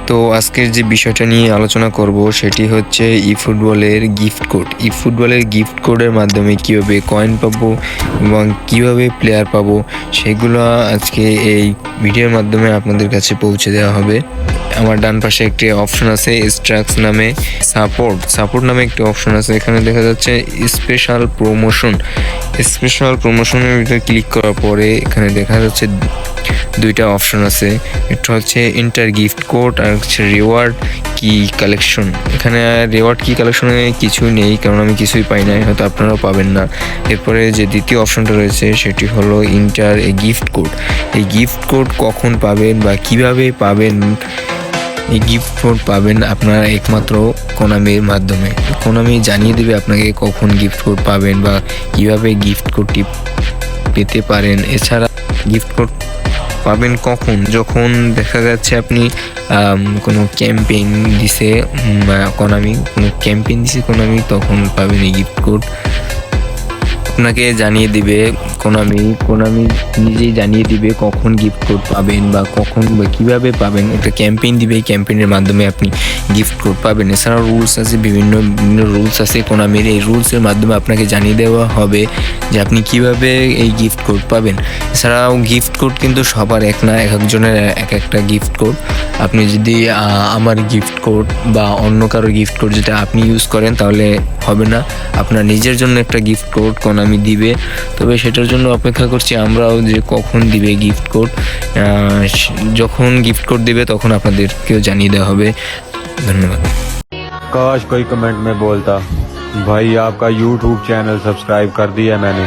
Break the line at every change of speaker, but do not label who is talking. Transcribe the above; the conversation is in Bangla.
তো আজকের যে বিষয়টা নিয়ে আলোচনা করব সেটি হচ্ছে ইফুটবলের গিফট কোড। ইফুটবলের গিফট কোডের মাধ্যমে কীভাবে কয়েন পাবো এবং কীভাবে প্লেয়ার পাবো সেগুলো আজকে এই ভিডিওর মাধ্যমে আপনাদের কাছে পৌঁছে দেওয়া হবে। আমার ডান পাশে একটি অপশন আছে স্ট্রাক্স নামে, সাপোর্ট নামে একটি অপশন আছে। এখানে দেখা যাচ্ছে স্পেশাল প্রমোশনের ভিতরে ক্লিক করার পরে এখানে দেখা যাচ্ছে দুইটা অপশন আছে। একটা হচ্ছে ইন্টার গিফট কোড আর হচ্ছে রিওয়ার্ড কি কালেকশন। এখানে রিওয়ার্ড কি কালেকশনে কিছু নেই, কারণ আমি কিছুই পাই না, হয়তো আপনারাও পাবেন না। এরপরে যে দ্বিতীয় অপশনটা রয়েছে সেটি হলো ইন্টার এ গিফট কোড। এই গিফট কোড কখন পাবেন বা কিভাবে পাবেন, এই গিফট কোড পাবেন আপনারা একমাত্র কোনামির মাধ্যমে। কোনামি জানিয়ে দেবে আপনাকে কখন গিফট কোড পাবেন বা কিভাবে গিফট কোডটি পেতে পারেন। এছাড়া গিফট কোড পাবেন কখন, যখন দেখা যাচ্ছে আপনি কোনো ক্যাম্পেইন দিছে কোনামি, তখন পাবেন এই গিফট কোড। আপনাকে জানিয়ে দিবে কোনামি নিজেই জানিয়ে দিবে কখন গিফট কোড পাবেন বা কখন বা কীভাবে পাবেন। একটা ক্যাম্পেইন দিবে, এই ক্যাম্পেইনের মাধ্যমে আপনি গিফট কোড পাবেন। এছাড়াও রুলস আছে, বিভিন্ন রুলস আছে কোনামির। এই রুলসের মাধ্যমে আপনাকে জানিয়ে দেওয়া হবে যে আপনি কিভাবে এই গিফট কোড পাবেন। এছাড়াও গিফট কোড কিন্তু সবার এক না, এক একজনের এক একটা গিফট কোড। আপনি যদি আমার গিফট কোড বা অন্য কারোর গিফট কোড যেটা আপনি ইউজ করেন তাহলে হবে না, আপনার নিজের জন্য একটা গিফট কোড কোনামি দিবে। তবে সেটার জন্য অপেক্ষা করছি আমরাও যে কখন দিবে গিফট কোড। যখন গিফট কোড দিবে তখন আপনাদেরকেও জানিয়ে দেওয়া হবে। ধন্যবাদ।
काश कोई कमेंट में बोलता भाई आपका यूट्यूब चैनल सब्सक्राइब कर दिया मैंने।